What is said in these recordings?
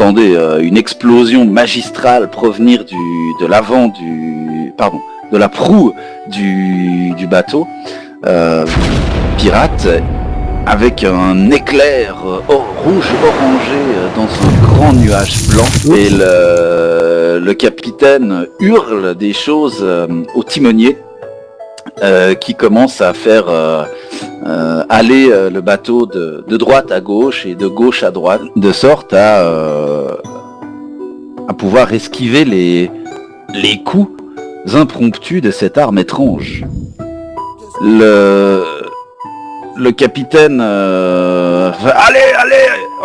entendez une explosion magistrale provenir de la proue du bateau pirate, avec un éclair rouge-orangé dans un grand nuage blanc, et le capitaine hurle des choses au timonier qui commence à faire aller le bateau de droite à gauche et de gauche à droite, de sorte à pouvoir esquiver les coups impromptus de cette arme étrange. Le capitaine fait allez,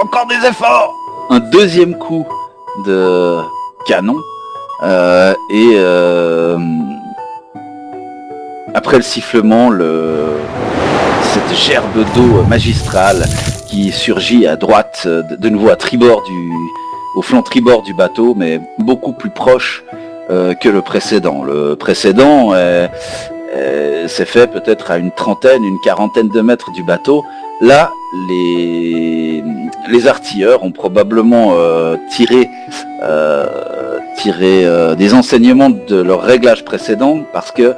encore des efforts. Un deuxième coup de canon et après le sifflement, cette gerbe d'eau magistrale qui surgit à droite, de nouveau à tribord au flanc tribord du bateau, mais beaucoup plus proche que le précédent. Le précédent s'est fait peut-être à une quarantaine de mètres du bateau. Là, les artilleurs ont probablement tiré des enseignements de leur réglage précédent, parce que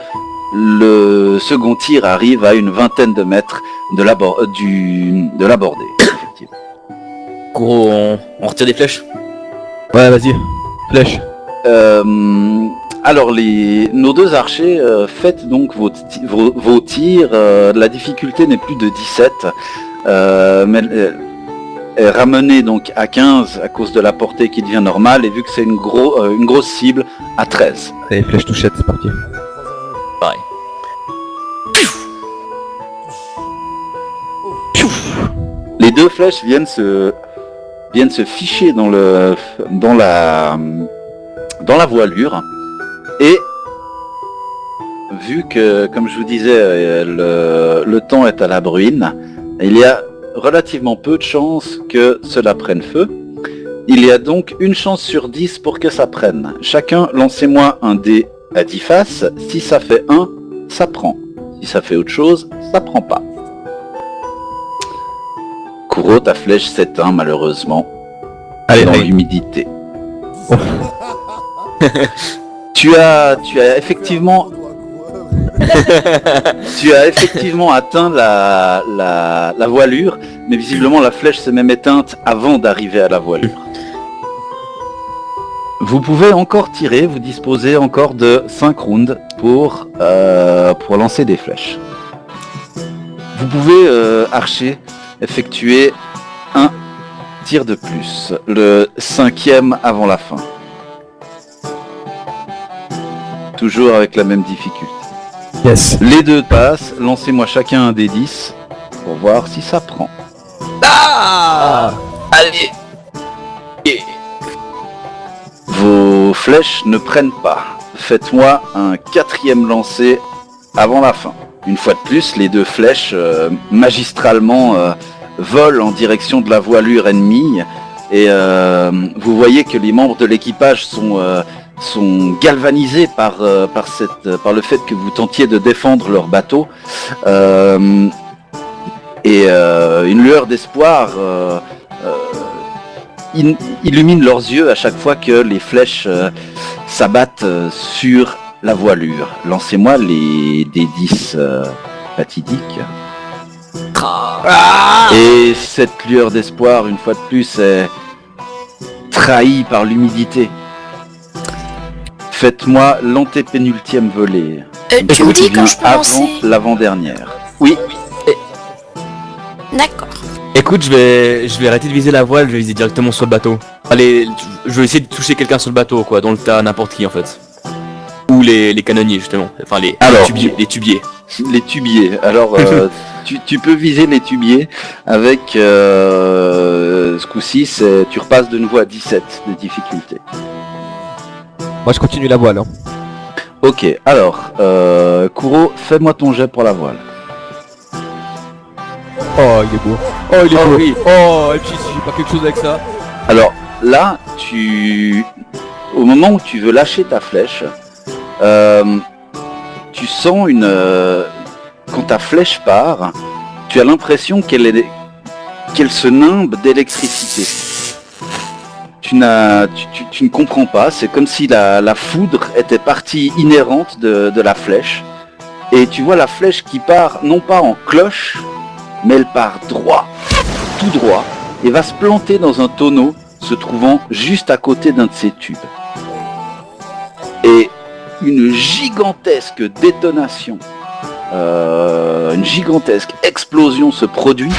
le second tir arrive à une vingtaine de mètres de la bordée. Effectivement. Gros, on retire des flèches. Ouais, vas-y, flèche. Alors nos deux archers, faites donc vos tirs. La difficulté n'est plus de 17, mais est ramenée donc à 15 à cause de la portée qui devient normale, et vu que c'est une grosse cible, à 13. Allez, flèche touchette, c'est parti. Pareil. Les deux flèches viennent se ficher dans la voilure, et vu que, comme je vous disais, le temps est à la bruine, il y a relativement peu de chances que cela prenne feu. Il y a donc une chance sur 10 pour que ça prenne. Chacun, lancez-moi un dé à 10 faces. Si ça fait 1, ça prend. Si ça fait autre chose, ça prend pas. Kuro, ta flèche s'éteint malheureusement. Allez, dans allez. l'humidité. Oh. Tu as effectivement atteint la voilure, mais visiblement la flèche s'est même éteinte avant d'arriver à la voilure. Vous pouvez encore tirer, vous disposez encore de 5 rounds pour lancer des flèches. Vous pouvez, archer, effectuer un tir de plus, le 5e avant la fin. Toujours avec la même difficulté. Yes. Les deux passent, lancez-moi chacun un des 10 pour voir si ça prend. Ah Allez. Vos flèches ne prennent pas. Faites-moi un 4e lancer avant la fin. Une fois de plus, les deux flèches magistralement volent en direction de la voilure ennemie, et vous voyez que les membres de l'équipage sont galvanisés par le fait que vous tentiez de défendre leur bateau, et une lueur d'espoir illumine leurs yeux à chaque fois que les flèches s'abattent sur la voilure. Lancez-moi les D10 fatidiques. Et cette lueur d'espoir, une fois de plus, est trahie par l'humidité. Faites-moi l'antépénultième volée. Tu me dis quand je peux avant lancer. l'avant-dernière. Oui. D'accord. Écoute, je vais arrêter de viser la voile, je vais viser directement sur le bateau. Allez, je vais essayer de toucher quelqu'un sur le bateau, quoi, dans le tas, n'importe qui en fait. Ou les canonniers justement, enfin les tubiers. Les tubiers. Alors, tu peux viser les tubiers avec ce coup-ci, tu repasses de nouveau à 17 de difficulté. Moi je continue la voile. Hein. Ok, alors, Kuro, fais-moi ton jet pour la voile. Oh il est beau. Oh il est beau. Oui. Oh et puis si j'ai pas quelque chose avec ça. Alors, là, au moment où tu veux lâcher ta flèche, tu sens quand ta flèche part, tu as l'impression qu'elle se nimbe d'électricité. tu ne comprends pas. C'est comme si la foudre était partie inhérente de la flèche. Et tu vois la flèche qui part non pas en cloche, mais elle part droit, tout droit, et va se planter dans un tonneau se trouvant juste à côté d'un de ces tubes. Et une gigantesque détonation, une gigantesque explosion se produit.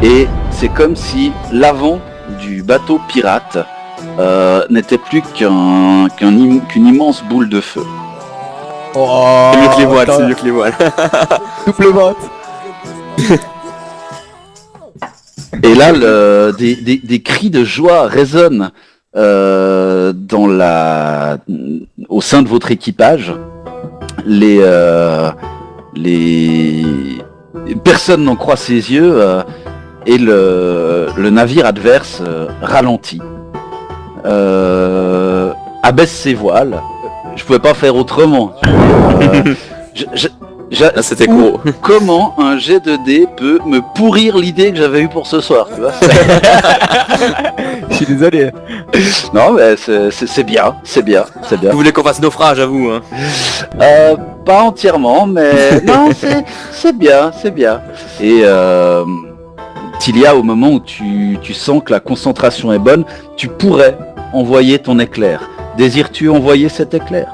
Et c'est comme si l'avant du bateau pirate n'était plus qu'une immense boule de feu. Oh, C'est mieux que les voiles, c'est mieux que les voiles. Double vote. Et là, des cris de joie résonnent au sein de votre équipage. Personne n'en croit ses yeux et le navire adverse ralentit, abaisse ses voiles. Je pouvais pas faire autrement. Là, c'était gros. Comment un jet de dés peut me pourrir l'idée que j'avais eue pour ce soir, tu vois? Je suis désolé. Non, mais c'est bien. Vous voulez qu'on fasse naufrage à vous, hein? Pas entièrement, mais non, c'est bien. Et Tilia, au moment où tu sens que la concentration est bonne, tu pourrais envoyer ton éclair. Désires-tu envoyer cet éclair?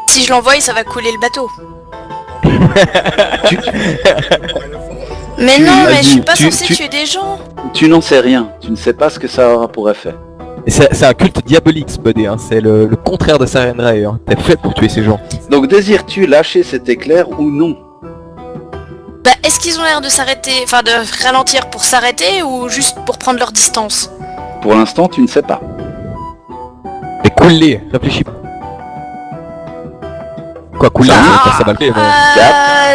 Si je l'envoie, ça va couler le bateau. Mais non, mais je suis pas censé tuer des gens. Tu n'en sais rien. Tu ne sais pas ce que ça aura pour effet. Et c'est un culte diabolique, ce buddy, hein. C'est le contraire de Sarenrae. Hein. T'es fait pour tuer ces gens. Donc désires-tu lâcher cet éclair ou non? Bah, est-ce qu'ils ont l'air de s'arrêter, enfin de ralentir pour s'arrêter ou juste pour prendre leur distance? Pour l'instant, tu ne sais pas. Mais coule-les, réfléchis pas. Quoi, coule-les, ça va le faire.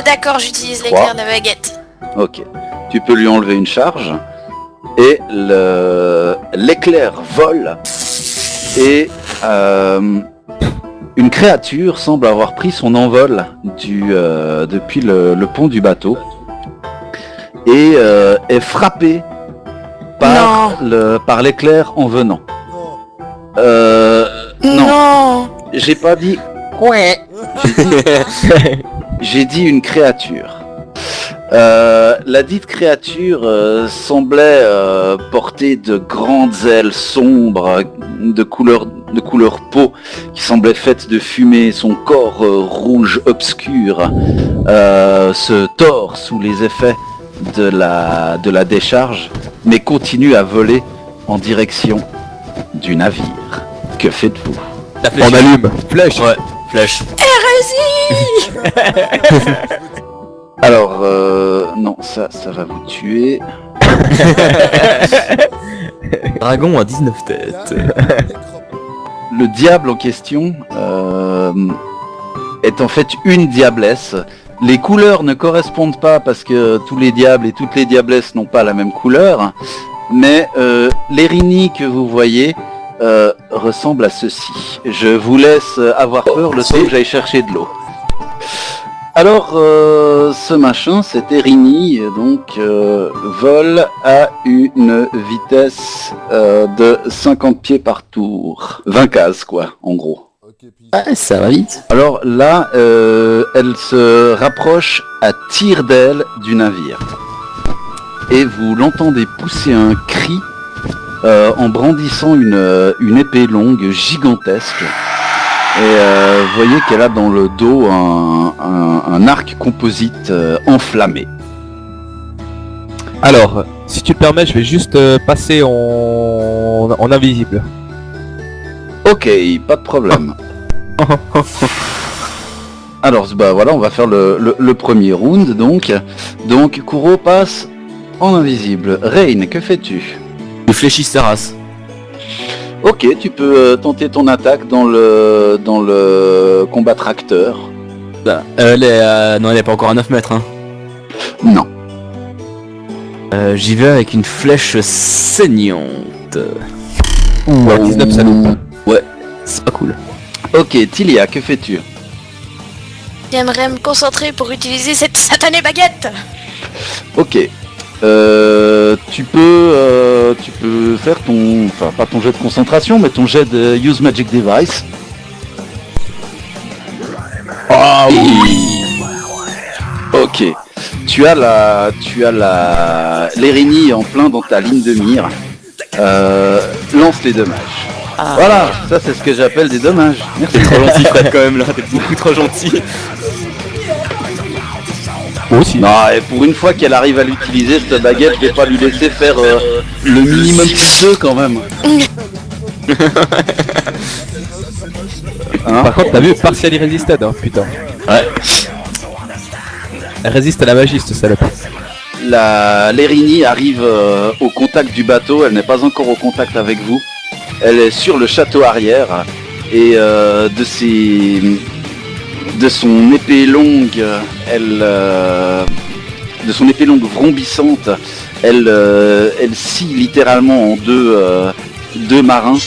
D'accord, j'utilise l'éclair de la baguette. Ok. Tu peux lui enlever une charge. Et l'éclair vole. Et une créature semble avoir pris son envol depuis le pont du bateau. Et est frappée par l'éclair en venant. Non. J'ai pas dit... Ouais. J'ai dit une créature. La dite créature semblait porter de grandes ailes sombres de couleur peau qui semblait faite de fumée. Son corps rouge obscur se tord sous les effets de la décharge, mais continue à voler en direction du navire. Que faites-vous? On allume. Flèche. Ouais, flèche. Alors, non, ça va vous tuer. Dragon à 19 têtes. Le diable en question est en fait une diablesse. Les couleurs ne correspondent pas parce que tous les diables et toutes les diablesses n'ont pas la même couleur. Mais l'Erini que vous voyez ressemble à ceci. Je vous laisse avoir peur le temps que j'aille chercher de l'eau. Alors, ce machin, cet Erini, donc, vole à une vitesse de 50 pieds par tour. 20 cases, quoi, en gros. Ah, ça va vite. Alors là, elle se rapproche à tire d'aile du navire. Et vous l'entendez pousser un cri en brandissant une épée longue gigantesque. Et vous voyez qu'elle a dans le dos un arc composite enflammé. Alors, si tu le permets, je vais juste passer en invisible. Ok, pas de problème. Alors, bah voilà, on va faire le premier round, donc. Donc, Kuro passe en invisible. Rain, que fais-tu? Je fléchis sa race. Ok, tu peux tenter ton attaque dans le combat tracteur. Non, elle est pas encore à 9 mètres. Hein. Non. J'y vais avec une flèche saignante. Ouh, à 19 ça loupe. Ouais. C'est pas cool. Ok, Tilia, que fais-tu? J'aimerais me concentrer pour utiliser cette satanée baguette. Ok. Tu peux faire ton, enfin pas ton jet de concentration, mais ton jet de Use Magic Device. Ah oui. Ok. Tu as l'Erini en plein dans ta ligne de mire. Lance les dommages. Ah. Voilà, ça c'est ce que j'appelle des dommages. Merci. T'es trop gentil Fred quand même là, t'es beaucoup trop gentil. Moi aussi. Non, et pour une fois qu'elle arrive à l'utiliser, cette baguette, je vais pas lui laisser faire le minimum plus 2 quand même. Hein. Par contre, t'as vu, partially resisted, hein, putain. Ouais. Elle résiste à la magie, cette salope. L'Erini arrive au contact du bateau, elle n'est pas encore au contact avec vous. Elle est sur le château arrière et de son épée longue, de son épée longue vrombissante, elle scie littéralement en deux marins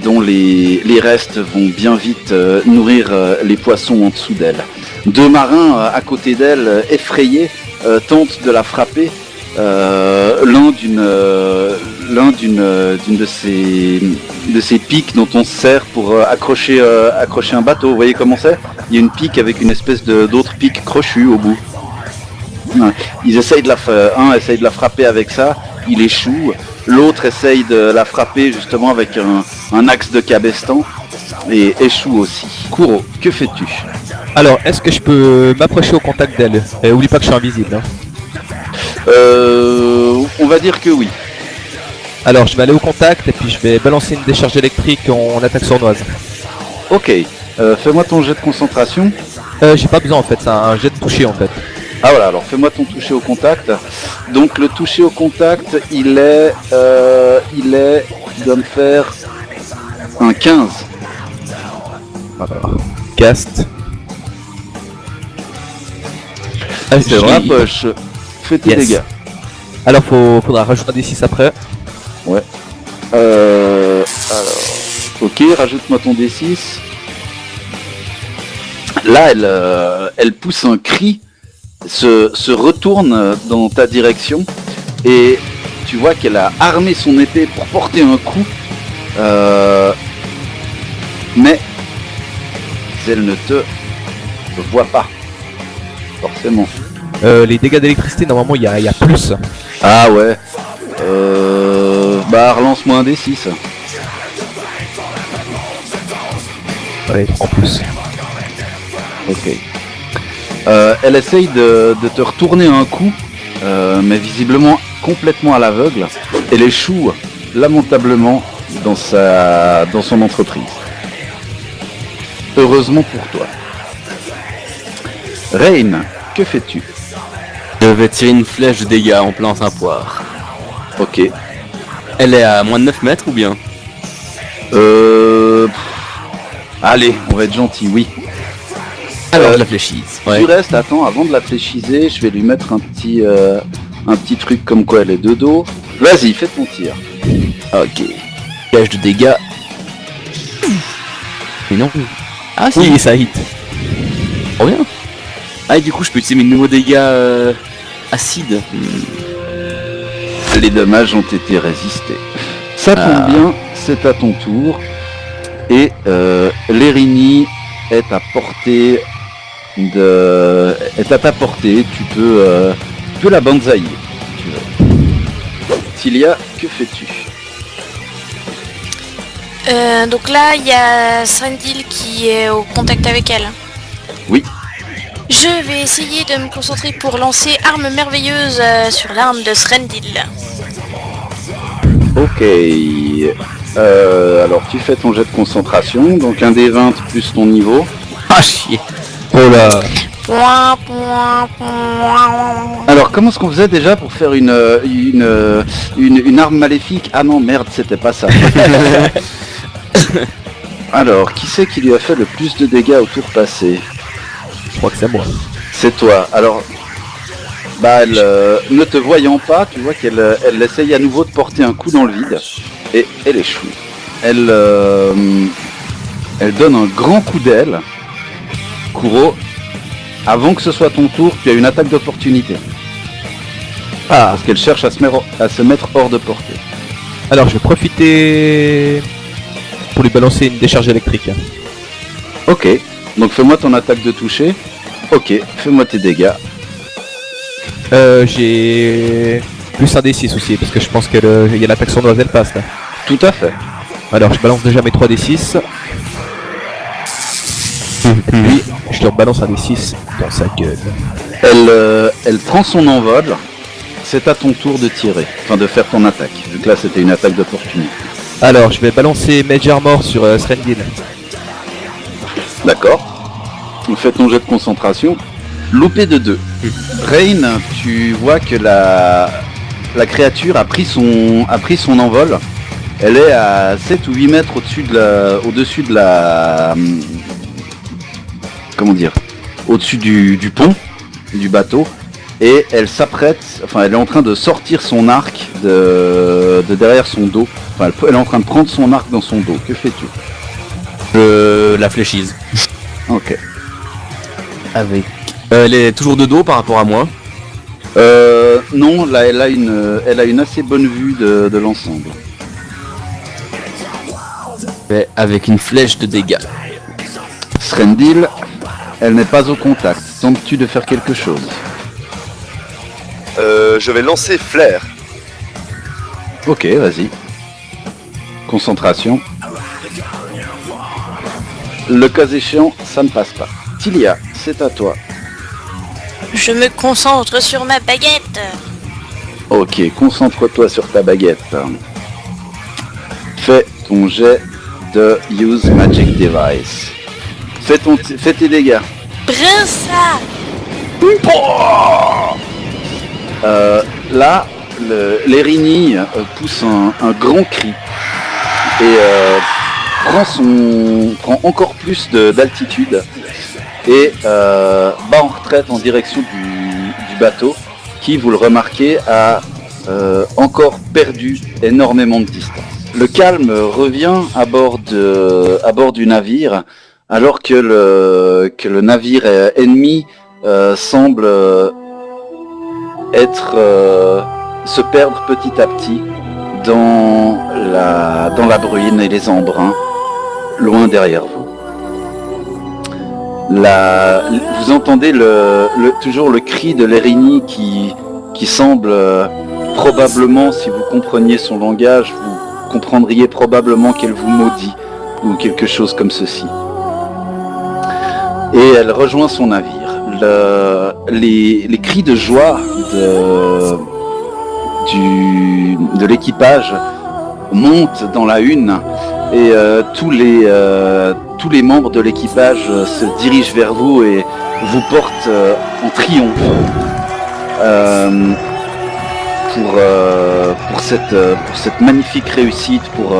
dont les restes vont bien vite nourrir les poissons en dessous d'elle. Deux marins à côté d'elle, effrayés, tentent de la frapper. L'un d'une de ces piques dont on se sert pour accrocher un bateau. Vous voyez comment c'est? Il y a une pique avec une espèce d'autre pique crochue au bout. Ouais. Ils essayent un essaye de la frapper avec ça, il échoue. L'autre essaye de la frapper justement avec un axe de cabestan et échoue aussi. Kuro, que fais-tu? Alors, est-ce que je peux m'approcher au contact d'elle? Oublie pas que je suis invisible. Hein. On va dire que oui. Alors, je vais aller au contact et puis je vais balancer une décharge électrique en attaque sournoise. Ok, fais-moi ton jet de concentration. J'ai pas besoin en fait, c'est un jet de toucher en fait. Ah voilà, alors fais-moi ton toucher au contact. Donc le toucher au contact, il doit me faire un 15. Alors, cast. Ah, c'est vrai, poche. Fais tes Yes. dégâts. Alors, faudra rajouter un D6 après. Ouais. Alors, ok, rajoute-moi ton D6. Là, elle pousse un cri, se retourne dans ta direction, et tu vois qu'elle a armé son épée pour porter un coup, mais elle ne te voit pas, forcément. Les dégâts d'électricité, normalement, il y a plus. Ah ouais. Bah relance-moi un D6. Ouais, en plus. Ok. Elle essaye de te retourner un coup, mais visiblement complètement à l'aveugle. Elle échoue lamentablement dans son entreprise. Heureusement pour toi. Rain, que fais-tu? Je vais tirer une flèche de dégâts en plein Saint-Poire. Ok. Elle est à moins de 9 mètres ou bien? Allez, on va être gentil, oui. Alors je la fléchisse. Tu restes, attends, avant de la fléchiser, je vais lui mettre un petit truc comme quoi elle est de dos. Vas-y, fais ton tir. Ok. Flèche de dégâts. Mais non. Ah si, Oui, ça hit. trop bien. Ah et du coup je peux utiliser mes nouveaux dégâts acides. Les dommages ont été résistés. Ça tombe bien, c'est à ton tour. Et l'Erini est à portée est à ta portée. Tu peux la banzailler si tu veux. Tilia, que fais-tu? Donc là, il y a Srendil qui est au contact avec elle. Oui. Je vais essayer de me concentrer pour lancer arme merveilleuse sur l'arme de Srendil. Ok. Alors tu fais ton jet de concentration, donc un des 20 plus ton niveau. Ah chier. Oh là. Point, point, point. Alors comment est-ce qu'on faisait déjà pour faire une arme maléfique? Ah non merde, c'était pas ça. Alors, qui c'est qui lui a fait le plus de dégâts au tour passé? Je crois que c'est moi. C'est toi. Alors, bah elle, ne te voyant pas, tu vois qu'elle essaye à nouveau de porter un coup dans le vide et elle échoue. Elle donne un grand coup d'aile. Kuro, avant que ce soit ton tour, tu as une attaque d'opportunité. Ah, Parce qu'elle cherche à se mettre hors de portée. alors je vais profiter pour lui balancer une décharge électrique. Ok, donc fais-moi ton attaque de toucher. Ok, fais-moi tes dégâts. J'ai plus un D6 aussi, parce que je pense qu'il y a l'attaque sournoise, elle passe là. Tout à fait. Alors je balance déjà mes 3 D6. Puis je leur balance un D6 dans sa gueule. Elle prend son envol. C'est à ton tour de tirer, enfin de faire ton attaque. Vu que là c'était une attaque d'opportunité. Alors je vais balancer Mage Armor sur Srendil. D'accord. Fais ton jet de concentration. Loupé de 2. Rain, tu vois que la créature a pris son envol. Elle est à 7 ou 8 mètres au-dessus de la... Comment dire, au-dessus du pont, du bateau. Et elle s'apprête, enfin elle est en train de sortir son arc de derrière son dos. Enfin elle est en train de prendre son arc dans son dos. Que fais-tu? Je la fléchise. Ok. Avec... elle est toujours de dos par rapport à moi. Non, là elle a une assez bonne vue de l'ensemble. Mais avec une flèche de dégâts. Srendil, elle n'est pas au contact. Tentes-tu de faire quelque chose? Je vais lancer Flair. Ok, vas-y. Concentration. Le cas échéant, ça ne passe pas. Tilia, c'est à toi. Je me concentre sur ma baguette. Ok, concentre-toi sur ta baguette. Fais ton jet de Use Magic Device. Fais tes dégâts. Brinça. Là, l'Erini pousse un grand cri et prend encore plus d'altitude et bat en retraite en direction du bateau qui, vous le remarquez, a encore perdu énormément de distance. Le calme revient à bord du navire alors que le navire ennemi semble se perdre petit à petit dans la bruine et les embruns loin derrière vous. Vous entendez toujours le cri de l'Erini qui semble probablement, si vous compreniez son langage, vous comprendriez probablement qu'elle vous maudit ou quelque chose comme ceci. Et elle rejoint son navire. Les cris de joie de l'équipage montent dans la hune et tous les membres de l'équipage se dirigent vers vous et vous portent en triomphe pour cette magnifique réussite, pour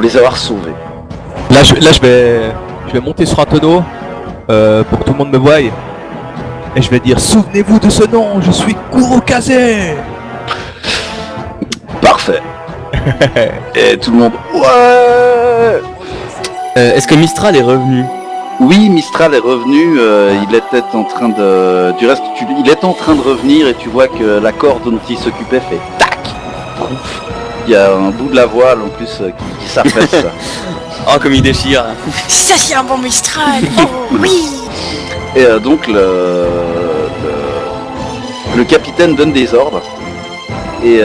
les avoir sauvés. Là je vais monter sur un tonneau pour que tout le monde me voie. Et je vais dire, souvenez-vous de ce nom, je suis Kurokaze. Parfait. Et tout le monde, ouais. Est-ce que Mistral est revenu? Oui, Mistral est revenu, il était en train de... Du reste, il est en train de revenir et tu vois que la corde dont il s'occupait fait tac. Ouf. Il y a un bout de la voile en plus qui s'affaisse. Oh, comme il déchire. Ça c'est un bon Mistral. Oh oui. Et donc le capitaine donne des ordres et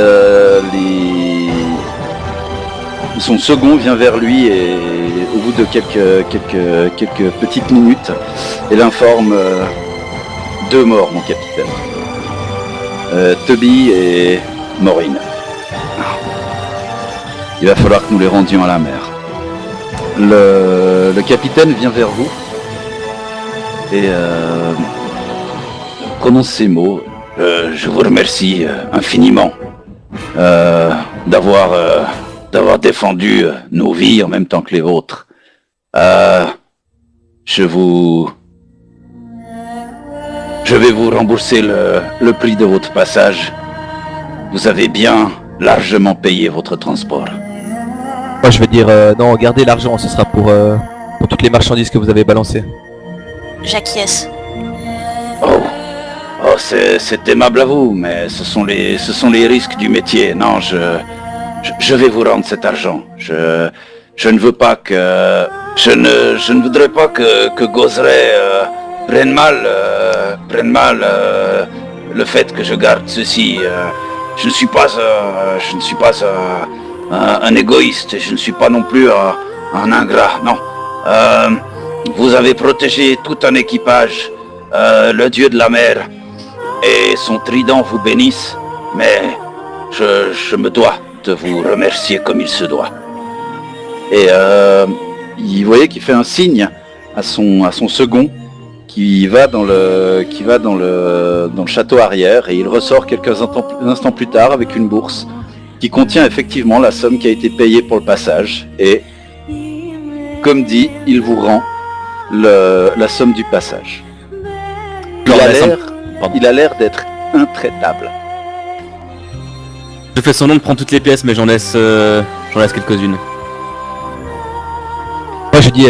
son second vient vers lui et au bout de quelques petites minutes, il informe 2 morts, mon capitaine. Toby et Maureen. Il va falloir que nous les rendions à la mer. Le capitaine vient vers vous et prononce ces mots. Je vous remercie infiniment d'avoir défendu nos vies en même temps que les vôtres. Je vais vous rembourser le prix de votre passage. Vous avez bien largement payé votre transport. Moi je vais dire, non, gardez l'argent, ce sera pour toutes les marchandises que vous avez balancées. J'acquiesce. Oh, Oh, c'est aimable à vous, mais ce sont les risques du métier. Non, je vais vous rendre cet argent. Je ne veux pas que... Je ne voudrais pas que Gozeret prenne mal le fait que je garde ceci. Je ne suis pas un égoïste. Je ne suis pas non plus un ingrat. Non. Vous avez protégé tout un équipage. Le dieu de la mer et son trident vous bénissent, mais je me dois de vous remercier comme il se doit. Et vous voyez qu'il fait un signe à son second qui va dans le château arrière, et il ressort quelques instants plus tard avec une bourse qui contient effectivement la somme qui a été payée pour le passage, et comme dit, il vous rend la somme du passage. Il a l'air d'être intraitable. Je fais semblant de prendre toutes les pièces, mais j'en laisse quelques-unes. Moi je dis,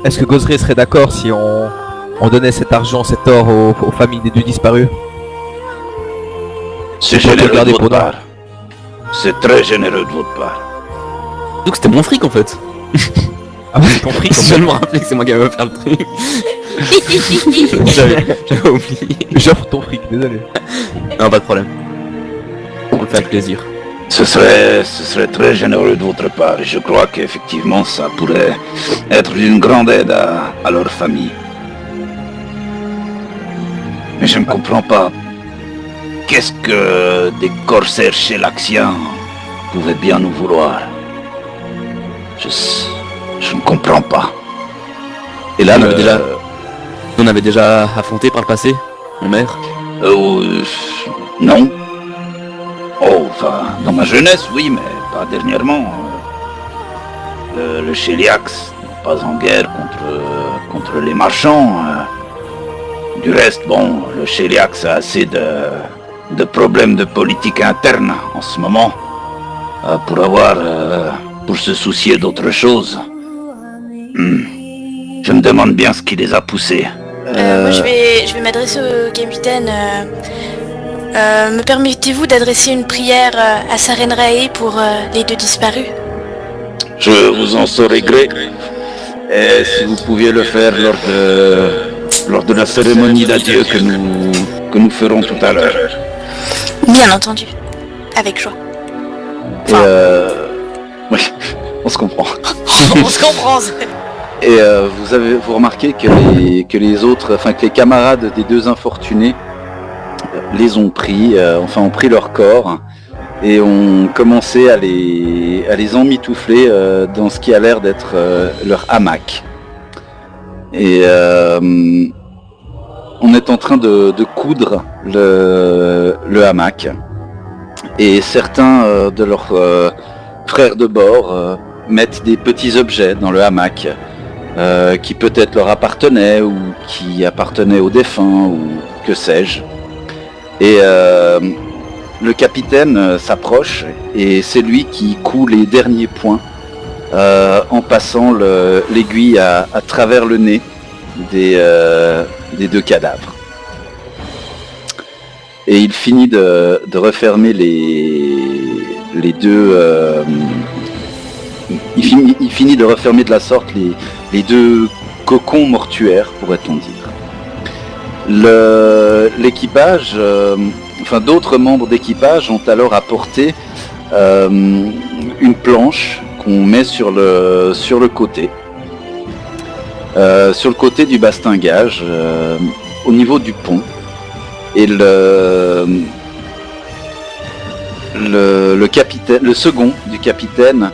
est-ce que Gozeret serait d'accord si on donnait cet argent, cet or aux familles des deux disparus? C'est On peut le généreux de garder votre pour nous. part. C'est très généreux de votre part. Donc c'était mon fric en fait. Ah oui, j'ai compris. Je viens de me rappeler que c'est moi qui avais offert le truc. J'avais oublié. J'offre ton fric, désolé. Non, pas de problème. On le fait avec plaisir. Ce serait très généreux de votre part. Et je crois qu'effectivement ça pourrait être d'une grande aide à leur famille. Mais je ne comprends pas. Qu'est-ce que des corsaires chélaxiens pouvaient bien nous vouloir? Je ne comprends pas. Et là, on avait déjà affronté par le passé, en mer. Non. Oh, enfin, dans ma jeunesse, oui, mais pas dernièrement. Le Chéliax n'est pas en guerre contre les marchands. Du reste, bon, le Chéliax a assez de problèmes de politique interne en ce moment pour se soucier d'autre chose. Je me demande bien ce qui les a poussés. Moi je vais m'adresser au capitaine. Me permettez-vous d'adresser une prière à Saren Rae pour les deux disparus? Je vous en saurai gré. Et si vous pouviez le faire lors de la cérémonie d'adieu que nous ferons tout à l'heure. Bien entendu. Avec joie. Et oui, on se comprend. On se comprend. Et vous remarquez que les camarades des deux infortunés les ont pris, ont pris leur corps et ont commencé à les emmitoufler dans ce qui a l'air d'être leur hamac. Et on est en train de coudre le hamac. Et certains de leurs frères de bord mettent des petits objets dans le hamac qui peut-être leur appartenaient ou qui appartenaient aux défunts ou que sais-je. Et le capitaine s'approche et c'est lui qui coud les derniers points en passant l'aiguille à travers le nez des deux cadavres. Et il finit de refermer les deux... il finit de refermer de la sorte les deux cocons mortuaires, pourrait-on dire. L'équipage, d'autres membres d'équipage ont alors apporté une planche qu'on met sur le côté. Sur le côté du bastingage, au niveau du pont. Et le capitaine, le second du capitaine,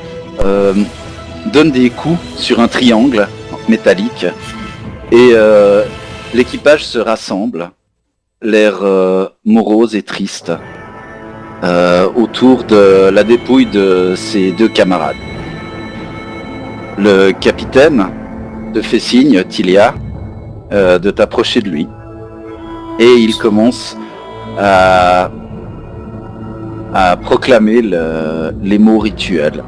donne des coups sur un triangle métallique et l'équipage se rassemble, l'air morose et triste, autour de la dépouille de ses deux camarades. Le capitaine te fait signe, Tilia, de t'approcher de lui, et il commence à proclamer les mots rituels.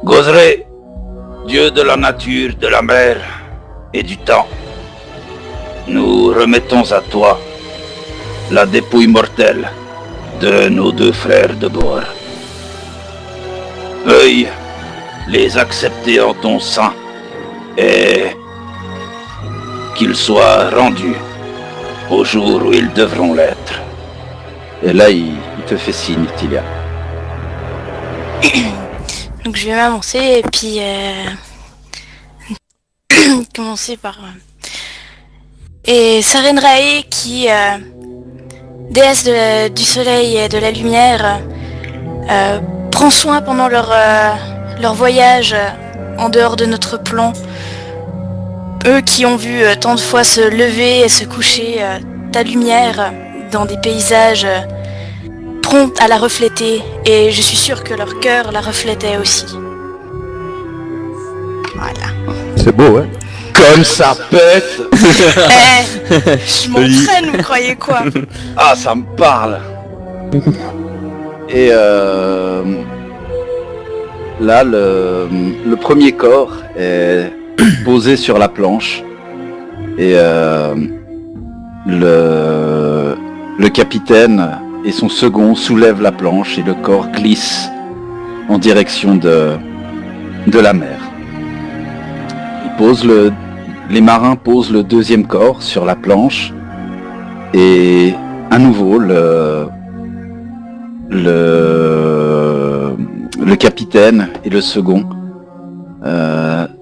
Gozeret, dieu de la nature, de la mer et du temps, nous remettons à toi la dépouille mortelle de nos 2 frères de bord. Veuille les accepter en ton sein et qu'ils soient rendus au jour où ils devront l'être. Et là, il te fait signe, Tilia. Donc je vais m'avancer et puis commencer par... Et Sarenrae qui, déesse du soleil et de la lumière, prend soin pendant leur voyage en dehors de notre plan. Eux qui ont vu tant de fois se lever et se coucher ta lumière dans des paysages prompts à la refléter, et je suis sûre que leur cœur la reflétait aussi. Voilà. C'est beau, ouais. Comme ça pète. Je m'entraîne, vous croyez quoi? Ah, ça me parle. Et là, le premier corps est posé sur la planche et le capitaine et son second soulèvent la planche et le corps glisse en direction de la mer. Les marins posent le deuxième corps sur la planche et à nouveau le capitaine et le second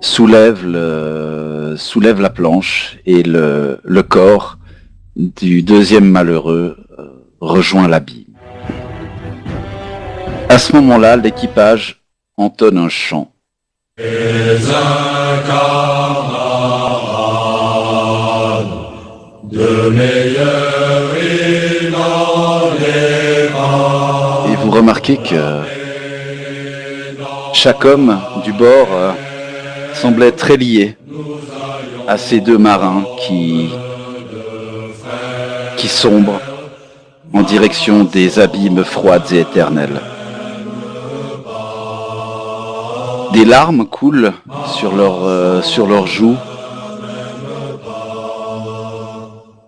soulèvent la planche et le corps du deuxième malheureux rejoint l'abîme. À ce moment-là, l'équipage entonne un chant. Et un camarade de meilleur dans les rangs. Et vous remarquez que chaque homme du bord semblait très lié à ces 2 marins qui sombrent en direction des abîmes froides et éternels. Des larmes coulent sur leurs joues.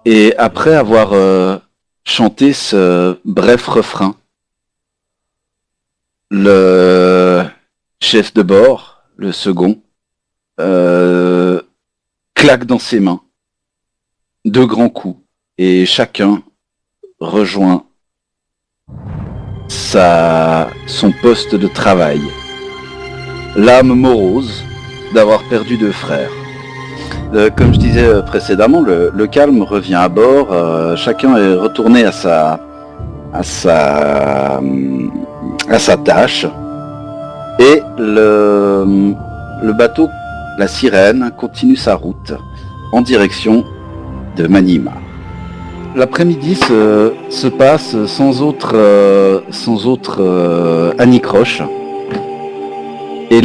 Et après avoir chanté ce bref refrain, le chef de bord, le second, claque dans ses mains 2 grands coups et chacun rejoint son poste de travail. L'âme morose d'avoir perdu 2 frères. Comme je disais précédemment, le calme revient à bord, chacun est retourné à sa tâche, et le bateau, la sirène, continue sa route en direction de Manima. L'après-midi se passe sans autre anicroche. Et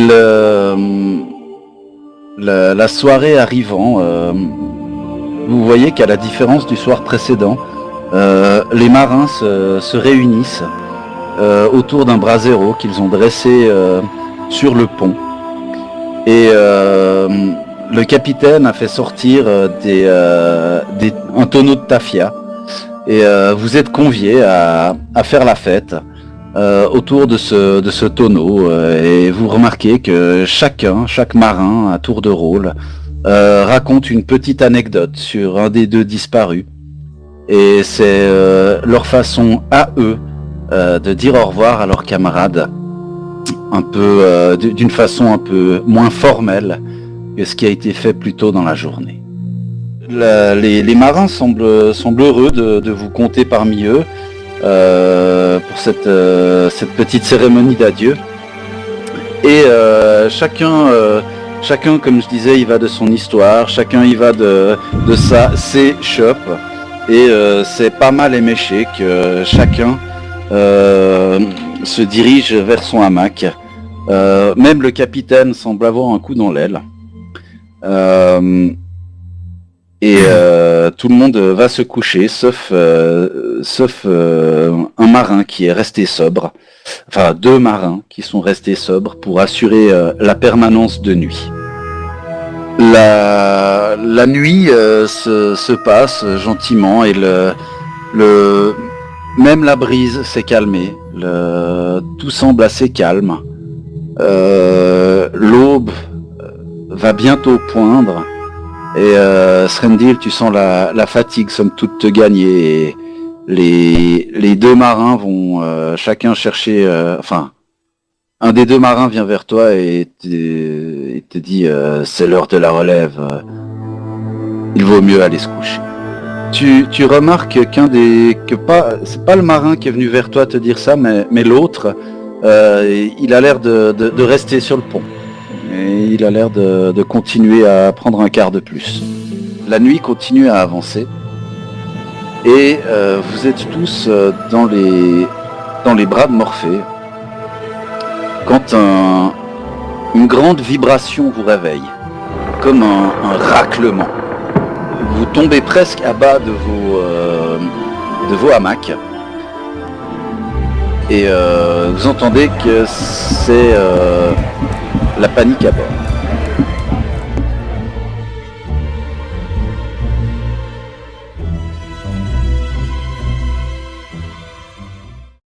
la soirée arrivant, vous voyez qu'à la différence du soir précédent, les marins se réunissent autour d'un brasero qu'ils ont dressé sur le pont. Et le capitaine a fait sortir un tonneau de tafia. Et vous êtes conviés à faire la fête autour de ce tonneau. Et vous remarquez que chaque marin, à tour de rôle, raconte une petite anecdote sur un des 2 disparus. Et c'est leur façon à eux de dire au revoir à leurs camarades, un peu d'une façon un peu moins formelle que ce qui a été fait plus tôt dans la journée. Les marins semblent heureux de vous compter parmi eux pour cette petite cérémonie d'adieu. Et chacun, comme je disais, il va de son histoire, chacun y va de ses shops. Et c'est pas mal éméché que chacun se dirige vers son hamac. Même le capitaine semble avoir un coup dans l'aile. Et tout le monde va se coucher, sauf un marin qui est resté sobre. Enfin, 2 marins qui sont restés sobres pour assurer la permanence de nuit. La nuit se passe gentiment et même la brise s'est calmée. Tout semble assez calme. L'aube va bientôt poindre et Srendil, tu sens la fatigue somme toute te gagner. Et les deux marins vont chacun chercher... un des deux marins vient vers toi et te dit c'est l'heure de la relève. Il vaut mieux aller se coucher. Tu remarques c'est pas le marin qui est venu vers toi te dire ça, mais l'autre, il a l'air de rester sur le pont. Et il a l'air de continuer à prendre un quart de plus. La nuit continue à avancer. Et vous êtes tous dans les bras de Morphée. Quand une grande vibration vous réveille, comme un raclement. Vous tombez presque à bas de vos hamacs. Et vous entendez que c'est la panique à bord.